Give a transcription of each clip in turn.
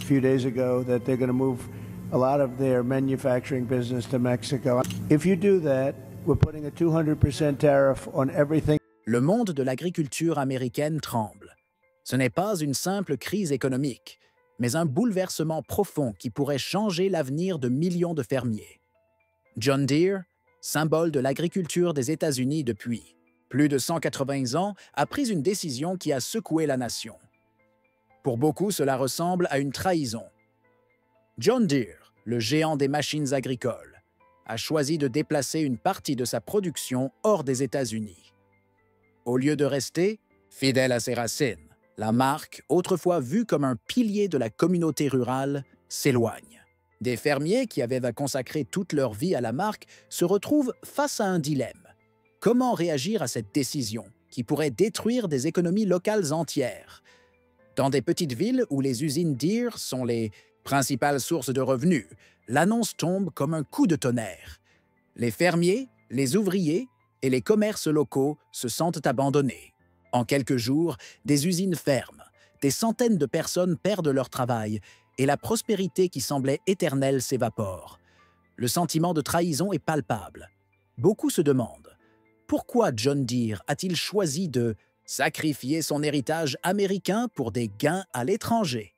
few days ago that they're going to move a lot of their manufacturing business to Mexico. If you do that, we're putting a 200% tariff on everything. Le monde de l'agriculture américaine tremble. Ce n'est pas une simple crise économique, mais un bouleversement profond qui pourrait changer l'avenir de millions de fermiers. John Deere, symbole de l'agriculture des États-Unis depuis plus de 180 ans, a pris une décision qui a secoué la nation. Pour beaucoup, cela ressemble à une trahison. John Deere, le géant des machines agricoles, a choisi de déplacer une partie de sa production hors des États-Unis. Au lieu de rester fidèle à ses racines, la marque, autrefois vue comme un pilier de la communauté rurale, s'éloigne. Des fermiers qui avaient consacré toute leur vie à la marque se retrouvent face à un dilemme. Comment réagir à cette décision qui pourrait détruire des économies locales entières? Dans des petites villes où les usines Deere sont les principales sources de revenus, l'annonce tombe comme un coup de tonnerre. Les fermiers, les ouvriers et les commerces locaux se sentent abandonnés. En quelques jours, des usines ferment, des centaines de personnes perdent leur travail et la prospérité qui semblait éternelle s'évapore. Le sentiment de trahison est palpable. Beaucoup se demandent pourquoi John Deere a-t-il choisi de sacrifier son héritage américain pour des gains à l'étranger?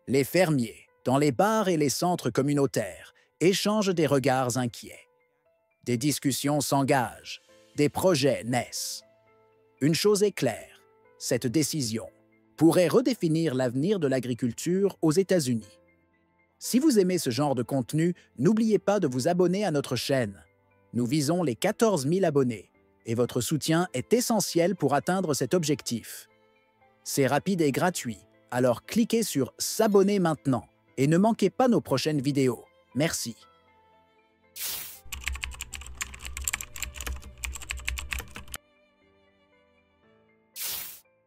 Les fermiers, dans les bars et les centres communautaires, échangent des regards inquiets. Des discussions s'engagent, des projets naissent. Une chose est claire, cette décision pourrait redéfinir l'avenir de l'agriculture aux États-Unis. Si vous aimez ce genre de contenu, n'oubliez pas de vous abonner à notre chaîne. Nous visons les 14 000 abonnés et votre soutien est essentiel pour atteindre cet objectif. C'est rapide et gratuit, alors cliquez sur « S'abonner maintenant » et ne manquez pas nos prochaines vidéos. Merci.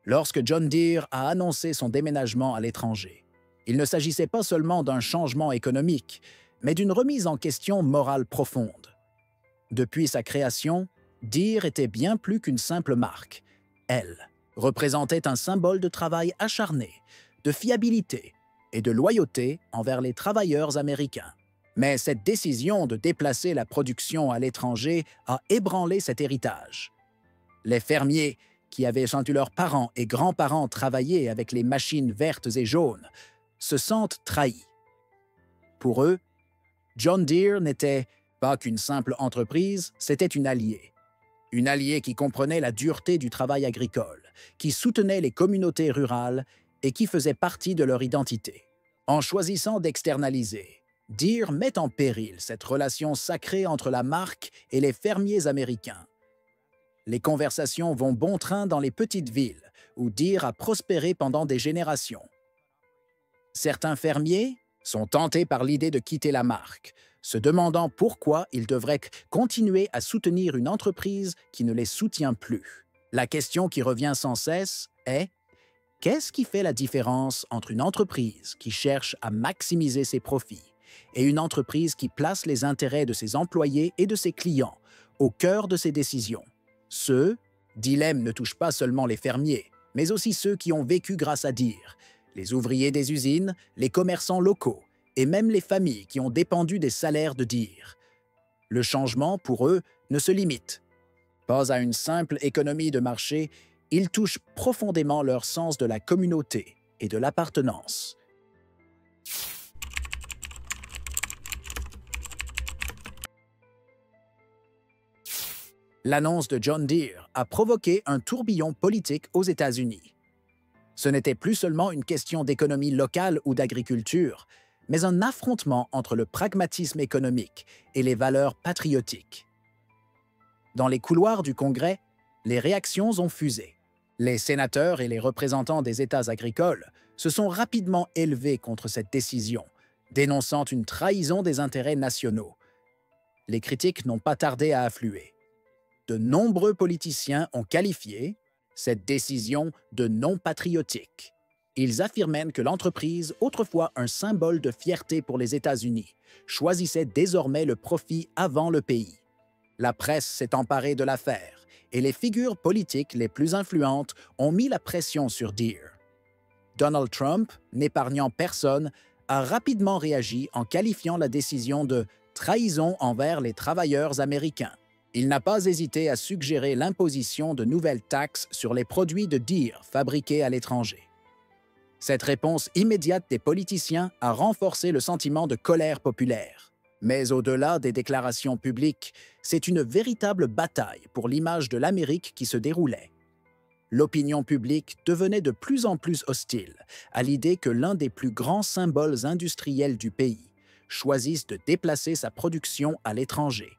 Lorsque John Deere a annoncé son déménagement à l'étranger, il ne s'agissait pas seulement d'un changement économique, mais d'une remise en question morale profonde. Depuis sa création, Deere était bien plus qu'une simple marque. Elle représentait un symbole de travail acharné, de fiabilité et de loyauté envers les travailleurs américains. Mais cette décision de déplacer la production à l'étranger a ébranlé cet héritage. Les fermiers, qui avaient senti leurs parents et grands-parents travailler avec les machines vertes et jaunes, se sentent trahis. Pour eux, John Deere n'était pas qu'une simple entreprise, c'était une alliée. Une alliée qui comprenait la dureté du travail agricole, qui soutenait les communautés rurales et qui faisait partie de leur identité. En choisissant d'externaliser, Deere met en péril cette relation sacrée entre la marque et les fermiers américains. Les conversations vont bon train dans les petites villes, où Deere a prospéré pendant des générations. Certains fermiers sont tentés par l'idée de quitter la marque, se demandant pourquoi ils devraient continuer à soutenir une entreprise qui ne les soutient plus. La question qui revient sans cesse est « Qu'est-ce qui fait la différence entre une entreprise qui cherche à maximiser ses profits et une entreprise qui place les intérêts de ses employés et de ses clients au cœur de ses décisions ?» Ce dilemme ne touche pas seulement les fermiers, mais aussi ceux qui ont vécu grâce à Deere, les ouvriers des usines, les commerçants locaux et même les familles qui ont dépendu des salaires de Deere. Le changement, pour eux, ne se limite pas à une simple économie de marché, il touche profondément leur sens de la communauté et de l'appartenance. L'annonce de John Deere a provoqué un tourbillon politique aux États-Unis. Ce n'était plus seulement une question d'économie locale ou d'agriculture, mais un affrontement entre le pragmatisme économique et les valeurs patriotiques. Dans les couloirs du Congrès, les réactions ont fusé. Les sénateurs et les représentants des États agricoles se sont rapidement élevés contre cette décision, dénonçant une trahison des intérêts nationaux. Les critiques n'ont pas tardé à affluer. De nombreux politiciens ont qualifié cette décision de non patriotique. Ils affirmaient que l'entreprise, autrefois un symbole de fierté pour les États-Unis, choisissait désormais le profit avant le pays. La presse s'est emparée de l'affaire et les figures politiques les plus influentes ont mis la pression sur Deere. Donald Trump, n'épargnant personne, a rapidement réagi en qualifiant la décision de trahison envers les travailleurs américains. Il n'a pas hésité à suggérer l'imposition de nouvelles taxes sur les produits de Deere fabriqués à l'étranger. Cette réponse immédiate des politiciens a renforcé le sentiment de colère populaire. Mais au-delà des déclarations publiques, c'est une véritable bataille pour l'image de l'Amérique qui se déroulait. L'opinion publique devenait de plus en plus hostile à l'idée que l'un des plus grands symboles industriels du pays choisisse de déplacer sa production à l'étranger.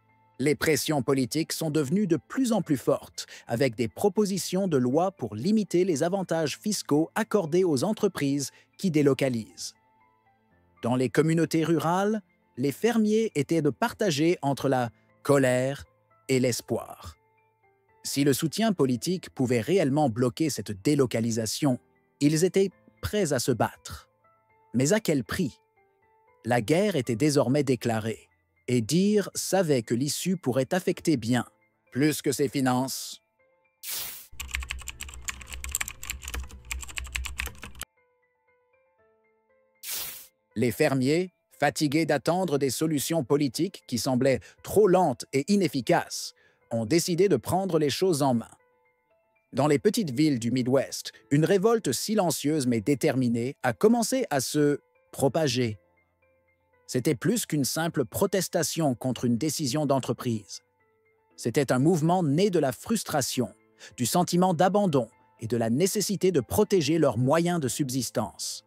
Les pressions politiques sont devenues de plus en plus fortes, avec des propositions de loi pour limiter les avantages fiscaux accordés aux entreprises qui délocalisent. Dans les communautés rurales, les fermiers étaient partagés entre la colère et l'espoir. Si le soutien politique pouvait réellement bloquer cette délocalisation, ils étaient prêts à se battre. Mais à quel prix? La guerre était désormais déclarée, et Deere savait que l'issue pourrait affecter bien plus que ses finances. Les fermiers, fatigués d'attendre des solutions politiques qui semblaient trop lentes et inefficaces, ont décidé de prendre les choses en main. Dans les petites villes du Midwest, une révolte silencieuse mais déterminée a commencé à se propager. C'était plus qu'une simple protestation contre une décision d'entreprise. C'était un mouvement né de la frustration, du sentiment d'abandon et de la nécessité de protéger leurs moyens de subsistance.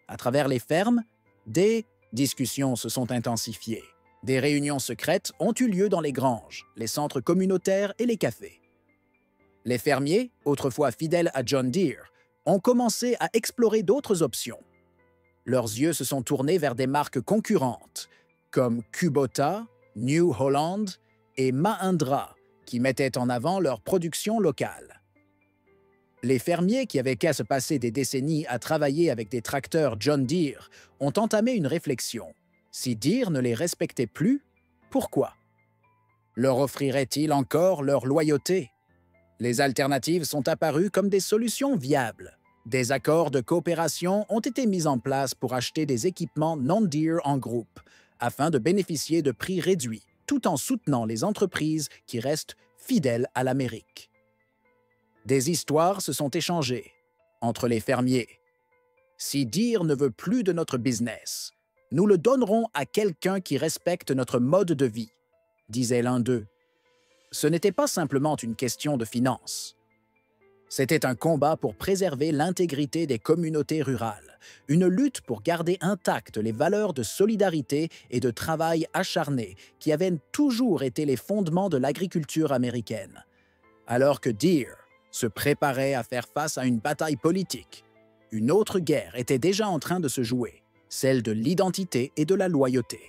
À travers les fermes, des discussions se sont intensifiées. Des réunions secrètes ont eu lieu dans les granges, les centres communautaires et les cafés. Les fermiers, autrefois fidèles à John Deere, ont commencé à explorer d'autres options. Leurs yeux se sont tournés vers des marques concurrentes, comme Kubota, New Holland et Mahindra, qui mettaient en avant leur production locale. Les fermiers qui avaient qu'à se passer des décennies à travailler avec des tracteurs John Deere ont entamé une réflexion. Si Deere ne les respectait plus, pourquoi? Leur offrirait-il encore leur loyauté? Les alternatives sont apparues comme des solutions viables. Des accords de coopération ont été mis en place pour acheter des équipements non-Deere en groupe, afin de bénéficier de prix réduits, tout en soutenant les entreprises qui restent fidèles à l'Amérique. Des histoires se sont échangées entre les fermiers. Si Deere ne veut plus de notre business, nous le donnerons à quelqu'un qui respecte notre mode de vie, disait l'un d'eux. Ce n'était pas simplement une question de finances. C'était un combat pour préserver l'intégrité des communautés rurales, une lutte pour garder intactes les valeurs de solidarité et de travail acharné qui avaient toujours été les fondements de l'agriculture américaine. Alors que Deere se préparait à faire face à une bataille politique, une autre guerre était déjà en train de se jouer, celle de l'identité et de la loyauté.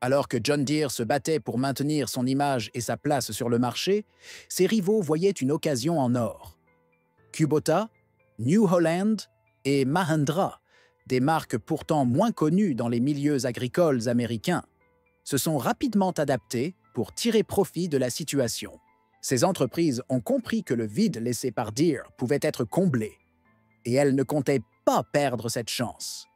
Alors que John Deere se battait pour maintenir son image et sa place sur le marché, ses rivaux voyaient une occasion en or. Kubota, New Holland et Mahindra, des marques pourtant moins connues dans les milieux agricoles américains, se sont rapidement adaptées pour tirer profit de la situation. Ces entreprises ont compris que le vide laissé par Deere pouvait être comblé, et elles ne comptaient pas perdre cette chance.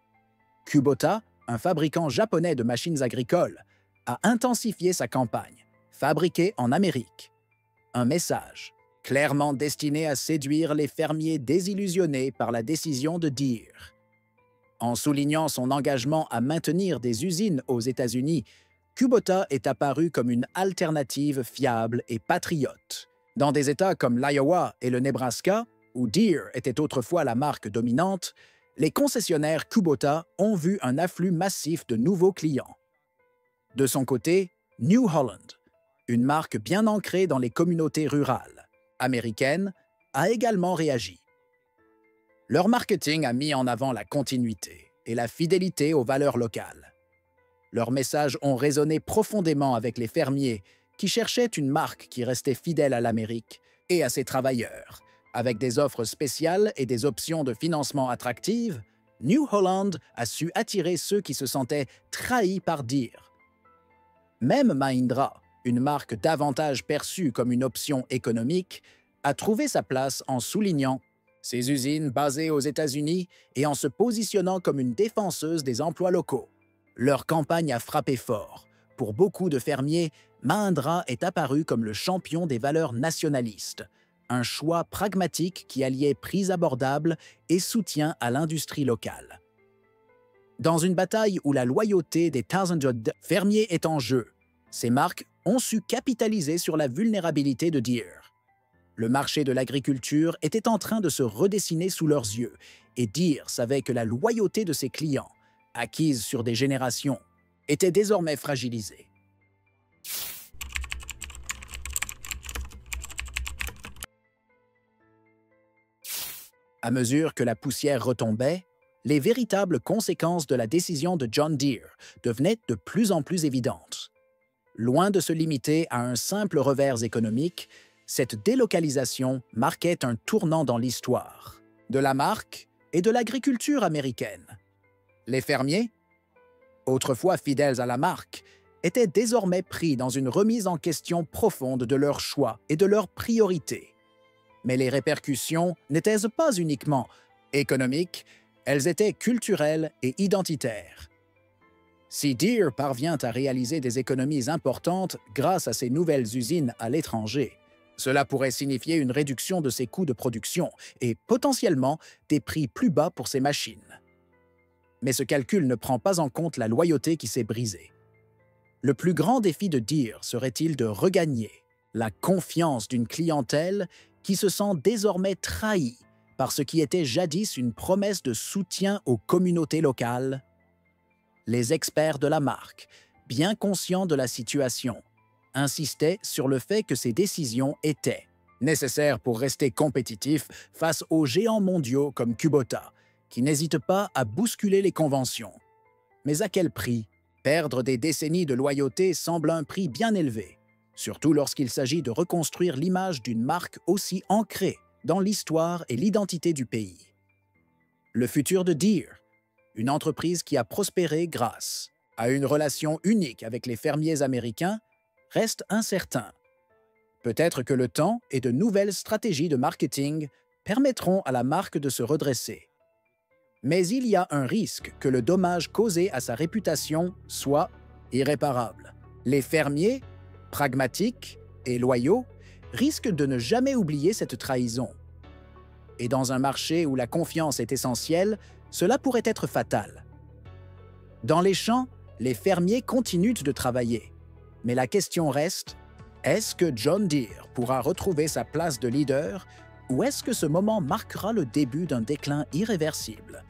Kubota, un fabricant japonais de machines agricoles, a intensifié sa campagne, fabriquée en Amérique. Un message clairement destiné à séduire les fermiers désillusionnés par la décision de Deere. En soulignant son engagement à maintenir des usines aux États-Unis, Kubota est apparu comme une alternative fiable et patriote. Dans des États comme l'Iowa et le Nebraska, où Deere était autrefois la marque dominante, les concessionnaires Kubota ont vu un afflux massif de nouveaux clients. De son côté, New Holland, une marque bien ancrée dans les communautés rurales américaines, a également réagi. Leur marketing a mis en avant la continuité et la fidélité aux valeurs locales. Leurs messages ont résonné profondément avec les fermiers qui cherchaient une marque qui restait fidèle à l'Amérique et à ses travailleurs. Avec des offres spéciales et des options de financement attractives, New Holland a su attirer ceux qui se sentaient trahis par Deere. Même Mahindra, une marque davantage perçue comme une option économique, a trouvé sa place en soulignant ses usines basées aux États-Unis et en se positionnant comme une défenseuse des emplois locaux. Leur campagne a frappé fort. Pour beaucoup de fermiers, Mahindra est apparu comme le champion des valeurs nationalistes, un choix pragmatique qui alliait prix abordables et soutien à l'industrie locale. Dans une bataille où la loyauté des thousands de fermiers est en jeu, ces marques ont su capitaliser sur la vulnérabilité de Deere. Le marché de l'agriculture était en train de se redessiner sous leurs yeux, et Deere savait que la loyauté de ses clients, acquise sur des générations, était désormais fragilisée. À mesure que la poussière retombait, les véritables conséquences de la décision de John Deere devenaient de plus en plus évidentes. Loin de se limiter à un simple revers économique, cette délocalisation marquait un tournant dans l'histoire de la marque et de l'agriculture américaine. Les fermiers, autrefois fidèles à la marque, étaient désormais pris dans une remise en question profonde de leurs choix et de leurs priorités. Mais les répercussions n'étaient pas uniquement économiques, elles étaient culturelles et identitaires. Si Deere parvient à réaliser des économies importantes grâce à ses nouvelles usines à l'étranger, cela pourrait signifier une réduction de ses coûts de production et potentiellement des prix plus bas pour ses machines. Mais ce calcul ne prend pas en compte la loyauté qui s'est brisée. Le plus grand défi de Deere serait-il de regagner la confiance d'une clientèle qui se sent désormais trahie par ce qui était jadis une promesse de soutien aux communautés locales? Les experts de la marque, bien conscients de la situation, insistaient sur le fait que ces décisions étaient nécessaires pour rester compétitifs face aux géants mondiaux comme Kubota, qui n'hésitent pas à bousculer les conventions. Mais à quel prix? Perdre des décennies de loyauté semble un prix bien élevé, surtout lorsqu'il s'agit de reconstruire l'image d'une marque aussi ancrée dans l'histoire et l'identité du pays. Le futur de Deere, une entreprise qui a prospéré grâce à une relation unique avec les fermiers américains, reste incertain. Peut-être que le temps et de nouvelles stratégies de marketing permettront à la marque de se redresser. Mais il y a un risque que le dommage causé à sa réputation soit irréparable. Les fermiers, pragmatiques et loyaux, risquent de ne jamais oublier cette trahison. Et dans un marché où la confiance est essentielle, cela pourrait être fatal. Dans les champs, les fermiers continuent de travailler. Mais la question reste, est-ce que John Deere pourra retrouver sa place de leader ou est-ce que ce moment marquera le début d'un déclin irréversible?